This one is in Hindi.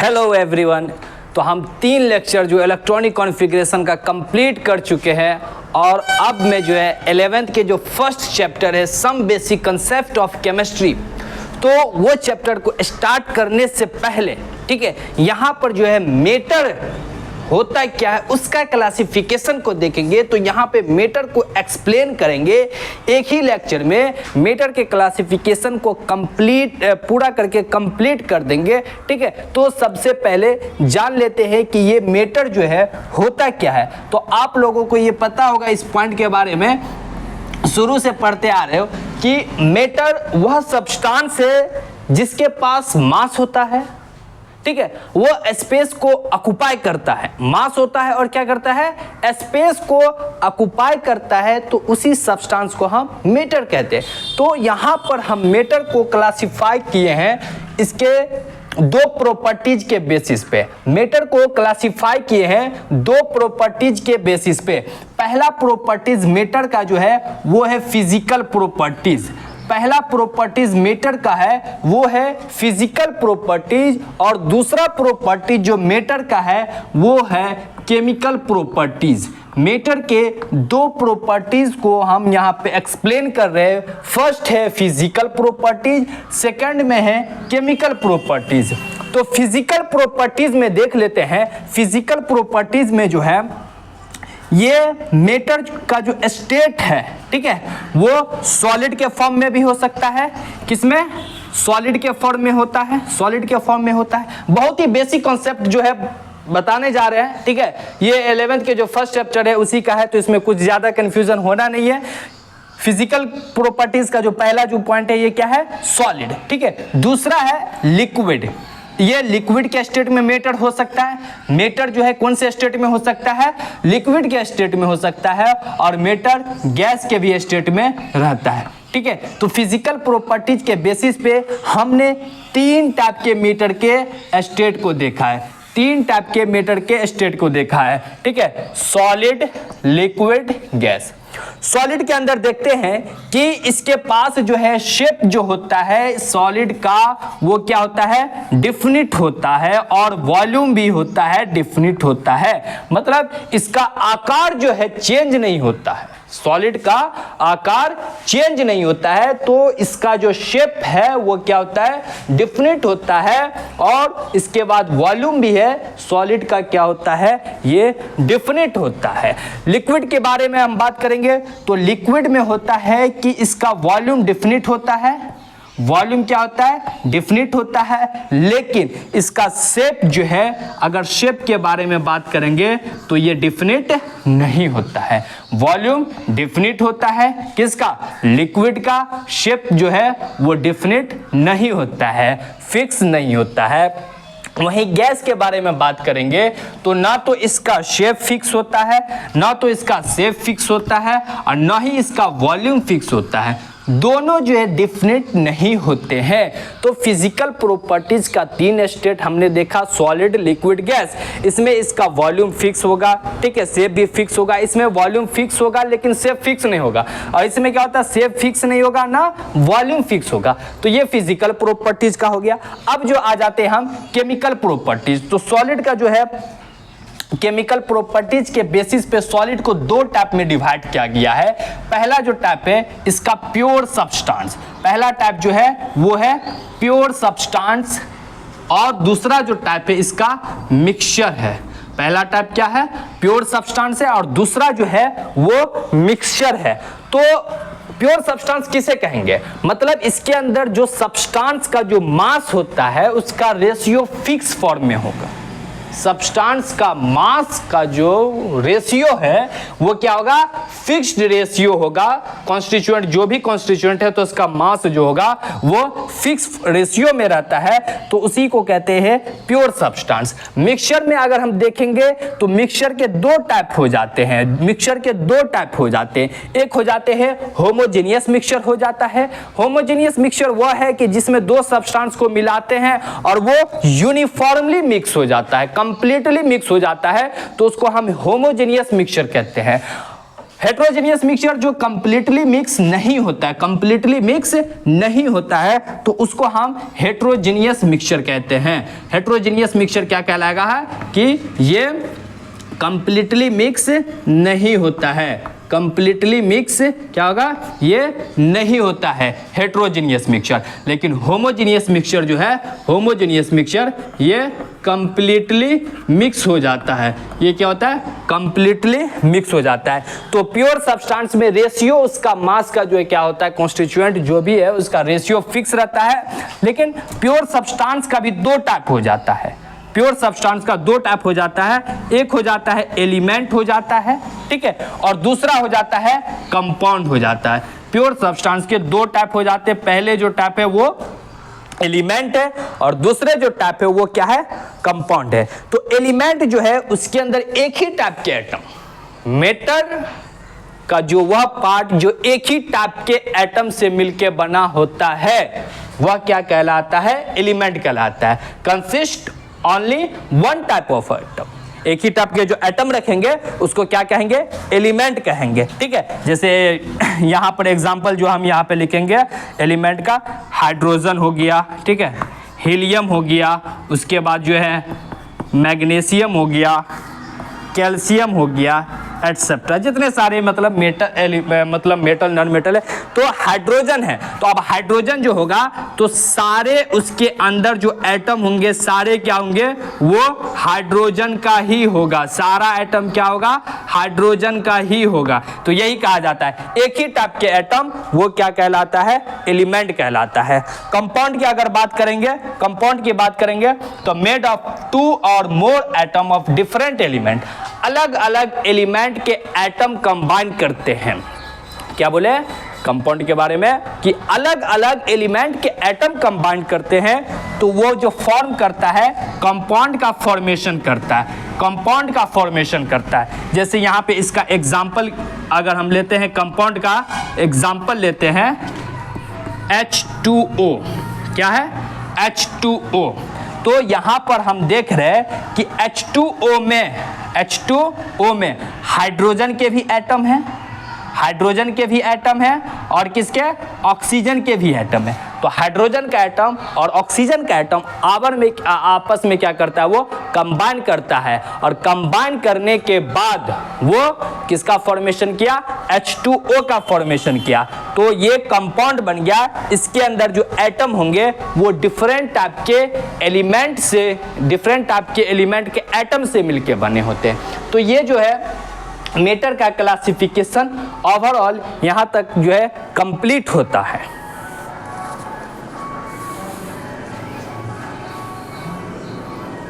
Hello everyone. तो हम 3 लेक्चर जो इलेक्ट्रॉनिक कॉन्फ़िगरेशन का कंप्लीट कर चुके हैं और अब मैं जो है 11th के जो फर्स्ट चैप्टर है some basic concept of chemistry, तो वो चैप्टर को स्टार्ट करने से पहले ठीक है यहाँ पर जो है मेटर होता क्या है उसका क्लासिफिकेशन को देखेंगे। तो यहाँ पे मेटर को एक्सप्लेन करेंगे एक ही लेक्चर में, मेटर के क्लासिफिकेशन को पूरा करके कंप्लीट कर देंगे। ठीक है, तो सबसे पहले जान लेते हैं कि ये मेटर जो है होता क्या है। तो आप लोगों को ये पता होगा इस पॉइंट के बारे में, शुरू से पढ़ते आ रहे हो कि मेटर वह सब्सटेंस है जिसके पास मास होता है। ठीक है, वो स्पेस को ऑक्युपाई करता है, मास होता है और क्या करता है, स्पेस को ऑक्युपाई करता है, तो उसी सब्सटेंस को हम मेटर कहते हैं। तो यहाँ पर हम मेटर को क्लासिफाई किए हैं इसके 2 प्रॉपर्टीज के बेसिस पे। मेटर को क्लासिफाई किए हैं 2 प्रॉपर्टीज के बेसिस पे। पहला प्रॉपर्टीज मेटर का जो है वो है फिजिकल प्रॉपर्टीज। पहला प्रॉपर्टीज मेटर का है वो है फिजिकल प्रॉपर्टीज और दूसरा प्रॉपर्टीज जो मेटर का है वो है केमिकल प्रॉपर्टीज। मेटर के 2 प्रॉपर्टीज को हम यहाँ पे एक्सप्लेन कर रहे हैं। फर्स्ट है फिजिकल प्रॉपर्टीज, सेकंड में है केमिकल प्रॉपर्टीज। तो फिजिकल प्रॉपर्टीज में देख लेते हैं। फिजिकल प्रॉपर्टीज में जो है ये मेटर का जो स्टेट है, ठीक है, वो सॉलिड के फॉर्म में भी हो सकता है। किसमें? सॉलिड के फॉर्म में होता है, सॉलिड के फॉर्म में होता है। बहुत ही बेसिक कॉन्सेप्ट जो है बताने जा रहे हैं। ठीक है, ये 11th के जो फर्स्ट चैप्टर है उसी का है, तो इसमें कुछ ज्यादा कंफ्यूजन होना नहीं है। फिजिकल प्रॉपर्टीज का जो पहला जो पॉइंट है ये क्या है, सॉलिड। ठीक है, दूसरा है लिक्विड। ये लिक्विड के स्टेट में मेटर हो सकता है। मेटर जो है कौन से स्टेट में हो सकता है, लिक्विड के स्टेट में हो सकता है, और मेटर गैस के भी स्टेट में रहता है। ठीक है, तो फिजिकल प्रॉपर्टीज के बेसिस पे हमने 3 टाइप के मेटर के स्टेट को देखा है। 3 टाइप के मेटर के स्टेट को देखा है। ठीक है, सॉलिड, लिक्विड, गैस। सॉलिड के अंदर देखते हैं कि इसके पास जो है शेप जो होता है सॉलिड का वो क्या होता है, डिफिनिट होता है, और वॉल्यूम भी होता है डिफिनिट होता है। मतलब इसका आकार जो है चेंज नहीं होता है, सॉलिड का आकार चेंज नहीं होता है, तो इसका जो शेप है वो क्या होता है, डिफिनिट होता है, और इसके बाद वॉल्यूम भी है सॉलिड का क्या होता है, ये डिफिनिट होता है। लिक्विड के बारे में हम बात करेंगे तो लिक्विड में होता है कि इसका वॉल्यूम डिफिनिट होता है, वॉल्यूम क्या होता है, डिफिनिट होता है, लेकिन इसका शेप जो है, अगर शेप के बारे में बात करेंगे तो ये डिफिनिट नहीं होता है। वॉल्यूम डिफिनिट होता है, किसका, लिक्विड का। शेप जो है वो डिफिनिट नहीं होता है, फिक्स नहीं होता है। वहीं गैस के बारे में बात करेंगे तो ना तो इसका शेप फिक्स होता है, ना तो इसका शेप फिक्स होता है, और ना ही इसका वॉल्यूम फिक्स होता है। दोनों जो है डिफिनिट नहीं होते हैं। तो फिजिकल प्रॉपर्टीज का 3 स्टेट हमने देखा, सॉलिड, लिक्विड, गैस। इसमें इसका वॉल्यूम फिक्स होगा, ठीक है, शेप भी फिक्स होगा। इसमें वॉल्यूम फिक्स होगा लेकिन शेप फिक्स नहीं होगा, और इसमें क्या होता है, शेप फिक्स नहीं होगा ना वॉल्यूम फिक्स होगा। तो ये फिजिकल प्रॉपर्टीज का हो गया। अब जो आ जाते हैं हम केमिकल प्रॉपर्टीज। तो सॉलिड का जो है केमिकल प्रॉपर्टीज के बेसिस पे सॉलिड को 2 टाइप में डिवाइड किया गया है। पहला जो टाइप है इसका प्योर सब्सटेंस, पहला टाइप जो है वो है प्योर सब्सटेंस, और दूसरा जो टाइप है इसका मिक्सचर है। पहला टाइप क्या है, प्योर सब्सटेंस है, और दूसरा जो है वो मिक्सचर है। तो प्योर सब्सटेंस किसे कहेंगे, मतलब इसके अंदर जो सब्सटेंस का जो मास होता है उसका रेशियो फिक्स फॉर्म में होगा। सब्सटेंस का मास का जो रेशियो है वो क्या होगा, फिक्स्ड रेशियो होगा। कॉन्स्टिट्यूएंट जो भी कॉन्स्टिट्यूएंट है तो उसका मास जो होगा वो फिक्स रेशियो में रहता है, तो उसी को कहते हैं प्योर सब्सटेंस। मिक्सचर में अगर हम देखेंगे तो मिक्सचर के 2 टाइप हो जाते हैं। मिक्सचर के 2 टाइप हो जाते हैं। एक हो जाते हैं होमोजेनियस मिक्सचर हो जाता है। होमोजेनियस मिक्सचर वह है कि जिसमें 2 सब्सटेंस को मिलाते हैं और वो यूनिफॉर्मली मिक्स हो जाता है, कंप्लीटली मिक्स हो जाता है, तो उसको हम होमोजेनियस मिक्सचर कहते हैं। हेट्रोजीनियस मिक्सचर जो कंप्लीटली मिक्स नहीं होता है, कंप्लीटली मिक्स नहीं होता है, तो उसको हम हेट्रोजीनियस मिक्सचर कहते हैं। हेट्रोजीनियस मिक्सचर क्या कहलाएगा है कि ये कंप्लीटली मिक्स नहीं होता है, कंप्लीटली मिक्स क्या होगा, ये नहीं होता है हेट्रोजीनियस मिक्सचर। लेकिन होमोजीनियस मिक्सचर जो है, होमोजीनियस मिक्सचर ये कंप्लीटली मिक्स हो जाता है। ये क्या होता है, कंप्लीटली मिक्स हो जाता है। तो प्योर सब्सटेंस में रेशियो उसका मास का जो है क्या होता है, कॉन्स्टिट्यूएंट जो भी है उसका रेशियो फिक्स रहता है। लेकिन प्योर सब्सटेंस का भी दो टाइप हो जाता है, प्योर सब्सटेंस का दो टाइप हो जाता है। एक हो जाता है एलिमेंट हो जाता है, ठीक है, और दूसरा हो जाता है कंपाउंड हो जाता है। प्योर सब्सटेंस के दो टाइप हो जाते हैं, पहले जो टाइप है वो एलिमेंट है और दूसरे जो टाइप है वो क्या है, कंपाउंड है। तो एलिमेंट जो है उसके अंदर एक ही टाइप के एटम, मैटर का जो वह पार्ट जो एक ही टाइप के एटम से मिलके बना होता है वह क्या कहलाता है, एलिमेंट कहलाता है। Consist only one type of atom, एक ही टाइप के जो एटम रखेंगे उसको क्या कहेंगे, एलिमेंट कहेंगे, ठीक है। जैसे यहाँ पर एग्जांपल जो हम यहाँ पे लिखेंगे एलिमेंट का, हाइड्रोजन हो गया, ठीक है, हीलियम हो गया, उसके बाद जो है मैग्नीशियम हो गया, कैल्शियम हो गया, एटसेट्रा, जितने सारे मतलब मेटल नॉन मेटल है। तो हाइड्रोजन है, तो अब हाइड्रोजन जो होगा तो सारे उसके अंदर जो एटम होंगे सारे क्या होंगे, वो हाइड्रोजन का ही होगा, सारा एटम क्या होगा, हाइड्रोजन का ही होगा। तो यही कहा जाता है एक ही टाइप के एटम वो क्या कहलाता है, एलिमेंट कहलाता है। कंपाउंड की अगर बात करेंगे, कंपाउंड की बात करेंगे तो मेड ऑफ टू और मोर एटम ऑफ डिफरेंट एलिमेंट, अलग अलग एलिमेंट के एटम कंबाइन करते हैं। क्या बोले कंपाउंड के बारे में कि अलग अलग एलिमेंट के एटम कंबाइन करते हैं, तो वो जो फॉर्म करता है कंपाउंड का फॉर्मेशन करता है, कंपाउंड का फॉर्मेशन करता है। जैसे यहाँ पे इसका एग्जांपल अगर हम लेते हैं, कंपाउंड का एग्जांपल लेते हैं H2O, क्या है H2O। तो यहाँ पर हम देख रहे हैं कि H2O में हाइड्रोजन के भी एटम हैं, हाइड्रोजन के भी एटम है और किसके, ऑक्सीजन के भी एटम है। तो हाइड्रोजन का एटम और ऑक्सीजन का एटम आपस में क्या करता है, वो कंबाइन करता है और कंबाइन करने के बाद वो किसका फॉर्मेशन किया, H2O का फॉर्मेशन किया। तो ये कंपाउंड बन गया। इसके अंदर जो एटम होंगे वो डिफरेंट टाइप के एलिमेंट से, डिफरेंट टाइप के एलिमेंट के एटम से मिलके बने होते हैं। तो ये जो है मैटर का क्लासिफिकेशन ओवरऑल यहाँ तक जो है कंप्लीट होता है।